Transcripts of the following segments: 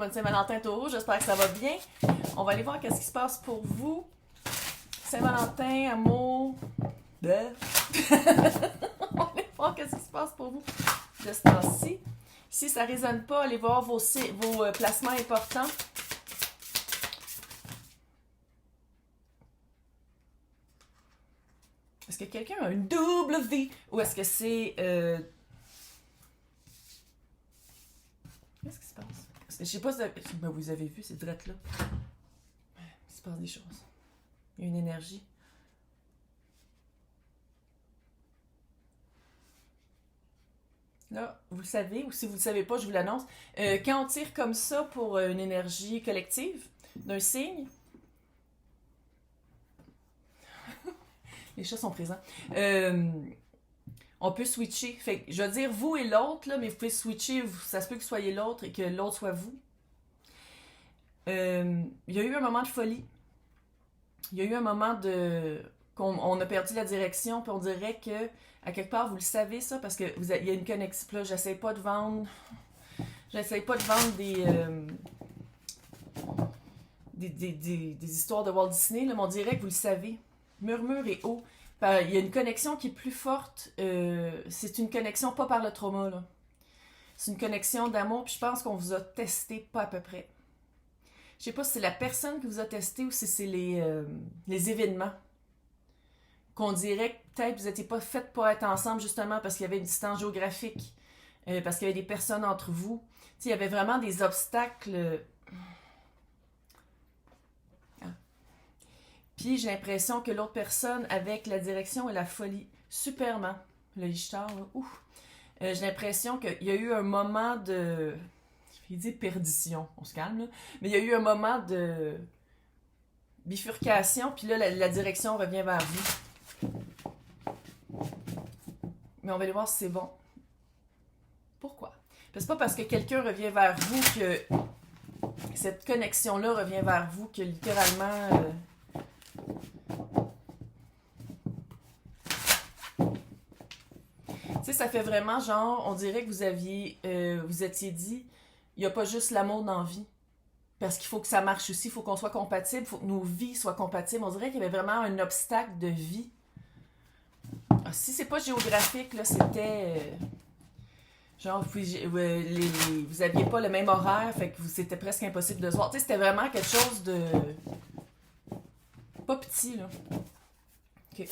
Bonne Saint-Valentin, Taureau. J'espère que ça va bien. On va aller voir qu'est-ce qui se passe pour vous. Saint-Valentin, amour. On va aller voir qu'est-ce qui se passe pour vous de ce temps-ci. Si ça ne résonne pas, allez voir vos placements importants. Est-ce que quelqu'un a une double vie? Ou est-ce que c'est... Qu'est-ce qui se passe? Je sais pas si vous avez vu, c'est direct là. Il se passe des choses. Il y a une énergie. Là, vous le savez, ou si vous ne le savez pas, je vous l'annonce. Quand on tire comme ça pour une énergie collective d'un signe, les chats sont présents. On peut switcher. Fait que, je vais dire vous et l'autre, là, mais vous pouvez switcher. Ça se peut que vous soyez l'autre et que l'autre soit vous. Il y a eu un moment de folie. Il y a eu un moment de... on a perdu la direction, puis on dirait que, à quelque part, vous le savez ça, parce que il y a une connexion. Là, j'essaie pas de vendre des histoires de Walt Disney, là, mais on dirait que vous le savez. Murmure et eau. Il y a une connexion qui est plus forte. C'est une connexion pas par le trauma, là. C'est une connexion d'amour, puis je pense qu'on vous a testé pas à peu près. Je sais pas si c'est la personne qui vous a testé ou si c'est les événements. Qu'on dirait que peut-être vous n'étiez pas faites pour être ensemble justement parce qu'il y avait une distance géographique, parce qu'il y avait des personnes entre vous. T'sais, il y avait vraiment des obstacles. Puis j'ai l'impression que l'autre personne, avec la direction et la folie, superment, le Ishtar, j'ai l'impression qu'il y a eu un moment de... Il dit perdition, on se calme, là. Mais il y a eu un moment de bifurcation, puis là, la direction revient vers vous. Mais on va aller voir si c'est bon. Pourquoi? C'est pas parce que quelqu'un revient vers vous que cette connexion-là revient vers vous que littéralement... Tu sais, ça fait vraiment genre, on dirait que vous étiez dit, il n'y a pas juste l'amour dans la vie. Parce qu'il faut que ça marche aussi, il faut qu'on soit compatible, il faut que nos vies soient compatibles. On dirait qu'il y avait vraiment un obstacle de vie. Alors, si c'est pas géographique, là, c'était... genre, vous aviez pas le même horaire, fait que c'était presque impossible de se voir. Tu sais, c'était vraiment quelque chose de... pas petit, là. OK.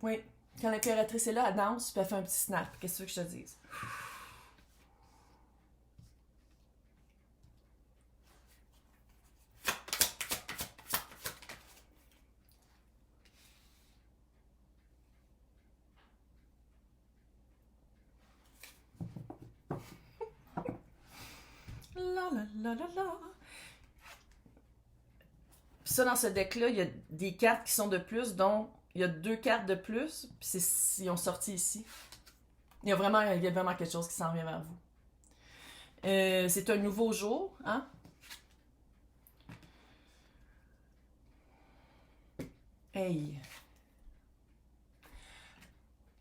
Oui. Quand l'impératrice est là, elle danse, puis elle fait un petit snap. Qu'est-ce que je te dise? La la la la la. Puis ça, dans ce deck-là, il y a des cartes qui sont de plus, dont il y a 2 cartes de plus, puis ils ont sorti ici. Il y a vraiment quelque chose qui s'en vient vers vous. C'est un nouveau jour, hein? Hey!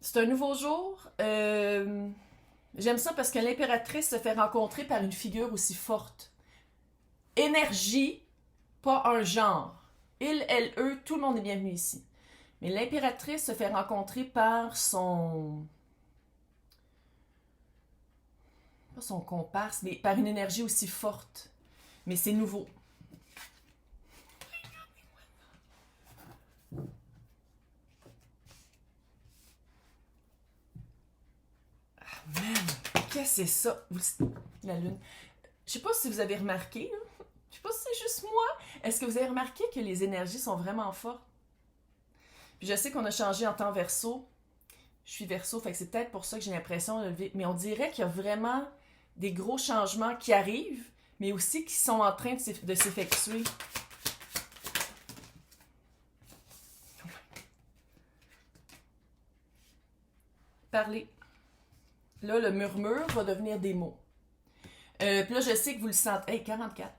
C'est un nouveau jour. J'aime ça parce que l'impératrice se fait rencontrer par une figure aussi forte. Énergie, pas un genre. Il, elle, eux, tout le monde est bienvenu ici. Mais l'impératrice se fait rencontrer par pas son comparse, mais par une énergie aussi forte. Mais c'est nouveau. Ah, man! Qu'est-ce que c'est ça? La lune. Je sais pas si vous avez remarqué, là. Je sais pas si c'est juste moi. Est-ce que vous avez remarqué que les énergies sont vraiment fortes? Puis je sais qu'on a changé en temps verso. Je suis verso, fait que c'est peut-être pour ça que j'ai l'impression de lever. Mais on dirait qu'il y a vraiment des gros changements qui arrivent, mais aussi qui sont en train de s'effectuer. Parler. Là, le murmure va devenir des mots. Puis là, je sais que vous le sentez. Hey, 44.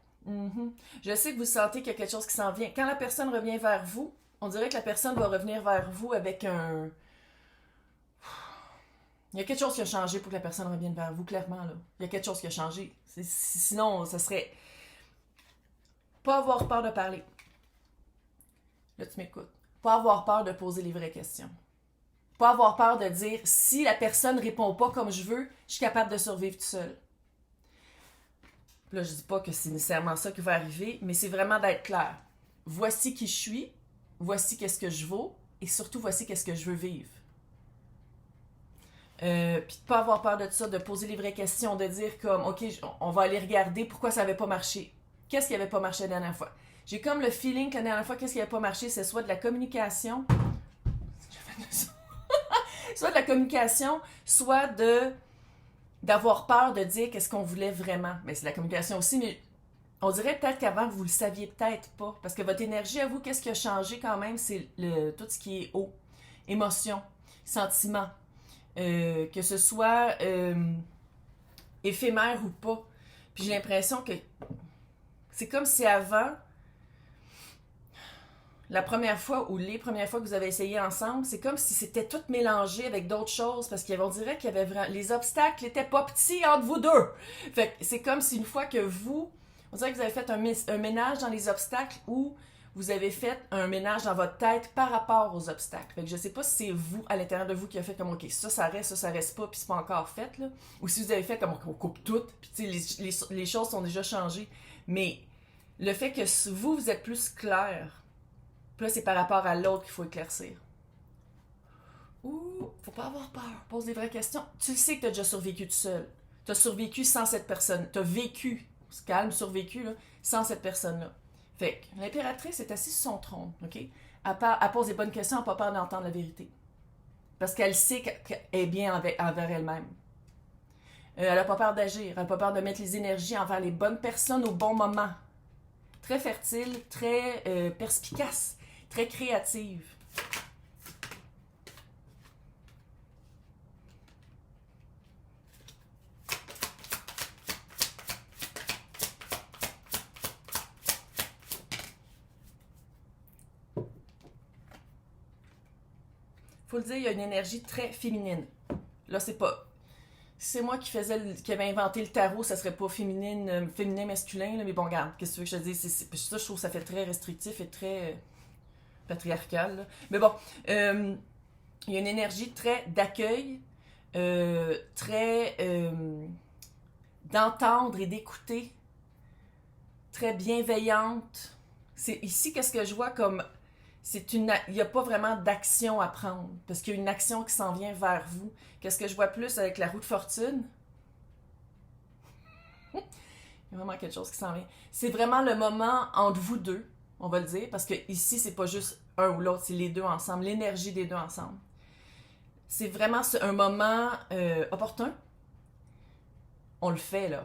Je sais que vous sentez qu'il y a quelque chose qui s'en vient. Quand la personne revient vers vous, on dirait que la personne va revenir vers vous avec Il y a quelque chose qui a changé pour que la personne revienne vers vous, clairement, là. Il y a quelque chose qui a changé. Sinon, ça serait pas avoir peur de parler. Là, tu m'écoutes. Pas avoir peur de poser les vraies questions. Pas avoir peur de dire, si la personne répond pas comme je veux, je suis capable de survivre tout seul. Là, je dis pas que c'est nécessairement ça qui va arriver, mais c'est vraiment d'être clair. Voici qui je suis, voici qu'est-ce que je vaux, et surtout, voici qu'est-ce que je veux vivre. Puis de pas avoir peur de ça, de poser les vraies questions, de dire comme, ok, on va aller regarder pourquoi ça n'avait pas marché. Qu'est-ce qui n'avait pas marché la dernière fois? J'ai comme le feeling que la dernière fois, qu'est-ce qui n'avait pas marché, c'est soit de la communication, soit de la communication, soit d'avoir peur de dire qu'est-ce qu'on voulait vraiment. Mais c'est de la communication aussi, mais on dirait peut-être qu'avant, vous le saviez peut-être pas. Parce que votre énergie, à vous, qu'est-ce qui a changé quand même, c'est tout ce qui est eau, émotion, sentiment. Que ce soit éphémère ou pas. Puis j'ai l'impression que c'est comme si avant, la première fois ou les premières fois que vous avez essayé ensemble, c'est comme si c'était tout mélangé avec d'autres choses parce qu'on dirait qu'il y avait vraiment... Les obstacles n'étaient pas petits entre vous deux. Fait que c'est comme si une fois que on dirait que vous avez fait un ménage dans les obstacles ou vous avez fait un ménage dans votre tête par rapport aux obstacles. Fait que je sais pas si c'est vous, à l'intérieur de vous, qui a fait comme, OK, ça reste pas, puis c'est pas encore fait, là. Ou si vous avez fait comme, on coupe tout, puis tu sais, les choses sont déjà changées. Mais le fait que vous êtes plus clair, puis là, c'est par rapport à l'autre qu'il faut éclaircir. Ouh, faut pas avoir peur. Pose des vraies questions. Tu le sais que t'as déjà survécu tout seul. T'as survécu sans cette personne. T'as vécu, calme, survécu, là, sans cette personne-là. Fait que l'impératrice est assise sur son trône, OK? Elle pose des bonnes questions, elle n'a pas peur d'entendre la vérité. Parce qu'elle sait qu'elle est bien envers elle-même. Elle n'a pas peur d'agir, elle n'a pas peur de mettre les énergies envers les bonnes personnes au bon moment. Très fertile, très perspicace, très créative. Faut le dire, il y a une énergie très féminine. Là, c'est pas... C'est moi qui avait inventé le tarot, ça serait pas féminin, masculin, là, mais bon, regarde, qu'est-ce que tu veux que je te dise? Ça, je trouve que ça fait très restrictif et très patriarcal, là. Mais bon, il y a une énergie très d'accueil, très d'entendre et d'écouter, très bienveillante. C'est ici, qu'est-ce que je vois comme... il n'y a pas vraiment d'action à prendre, parce qu'il y a une action qui s'en vient vers vous. Qu'est-ce que je vois plus avec la roue de fortune? Il y a vraiment quelque chose qui s'en vient. C'est vraiment le moment entre vous deux, on va le dire, parce que ici, c'est pas juste un ou l'autre, c'est les deux ensemble, l'énergie des deux ensemble. C'est vraiment un moment opportun. On le fait, là.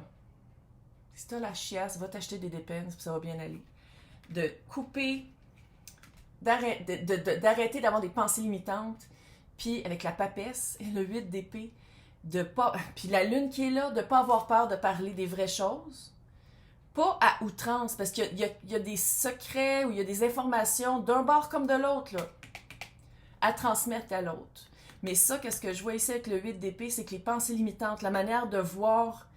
Si t'as la chiasse, va t'acheter des dépenses, puis ça va bien aller. De couper... d'arrêter d'avoir des pensées limitantes, puis avec la papesse et le 8 d'épée, puis la lune qui est là, de ne pas avoir peur de parler des vraies choses, pas à outrance, parce qu'il y a des secrets ou il y a des informations d'un bord comme de l'autre, là, à transmettre à l'autre. Mais ça, qu'est-ce que je vois ici avec le 8 d'épée, c'est que les pensées limitantes, la manière de voir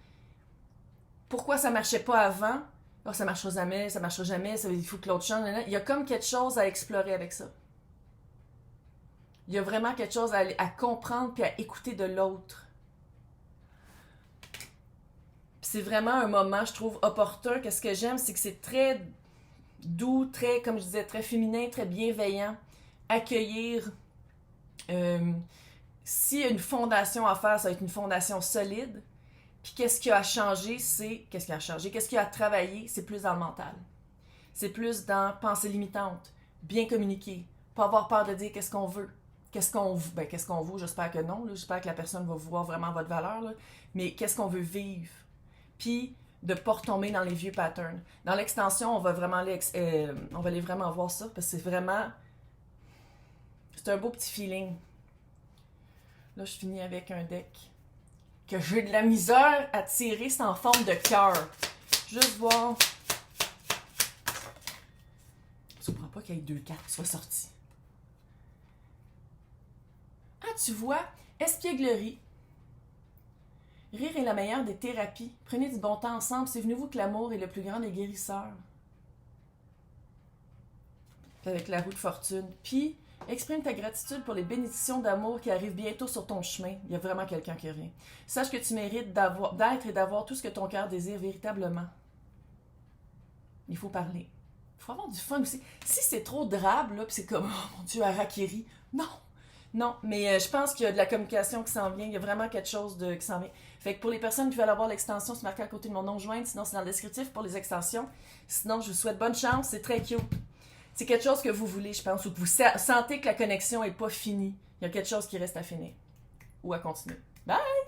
pourquoi ça marchait pas avant, oh, ça marchera jamais, il faut que l'autre change. Il y a comme quelque chose à explorer avec ça. Il y a vraiment quelque chose à comprendre puis à écouter de l'autre. Puis c'est vraiment un moment, je trouve, opportun. Qu'est-ce que j'aime, c'est que c'est très doux, très, comme je disais, très féminin, très bienveillant. Accueillir. S'il y a une fondation à faire, ça va être une fondation solide. Puis qu'est-ce qui a changé, qu'est-ce qui a travaillé, c'est plus dans le mental. C'est plus dans pensée limitante, bien communiquer, pas avoir peur de dire qu'est-ce qu'on veut. Qu'est-ce qu'on vaut, j'espère que non, là, j'espère que la personne va voir vraiment votre valeur, là, mais qu'est-ce qu'on veut vivre. Puis de ne pas retomber dans les vieux patterns. Dans l'extension, on va aller vraiment voir ça, parce que c'est un beau petit feeling. Là, je finis avec un deck que j'ai de la misère à tirer, c'est en forme de cœur. Juste voir. Je ne comprends pas qu'il y ait 2 cartes qui soient sorties. Ah, tu vois, espièglerie. Rire est la meilleure des thérapies. Prenez du bon temps ensemble. Souvenez-vous que l'amour est le plus grand des guérisseurs. Avec la roue de fortune. Puis, exprime ta gratitude pour les bénédictions d'amour qui arrivent bientôt sur ton chemin. Il y a vraiment quelqu'un qui revient. Sache que tu mérites d'être et d'avoir tout ce que ton cœur désire véritablement. Il faut parler. Il faut avoir du fun aussi. Si c'est trop drabe, là, puis c'est comme, oh mon Dieu, harakiri. Non! Non, mais je pense qu'il y a de la communication qui s'en vient. Il y a vraiment quelque chose qui s'en vient. Fait que pour les personnes qui veulent avoir l'extension, c'est marqué à côté de mon nom joindre. Sinon, c'est dans le descriptif pour les extensions. Sinon, je vous souhaite bonne chance. C'est très cute. C'est quelque chose que vous voulez, je pense, ou que vous sentez que la connexion n'est pas finie. Il y a quelque chose qui reste à finir. Ou à continuer. Bye!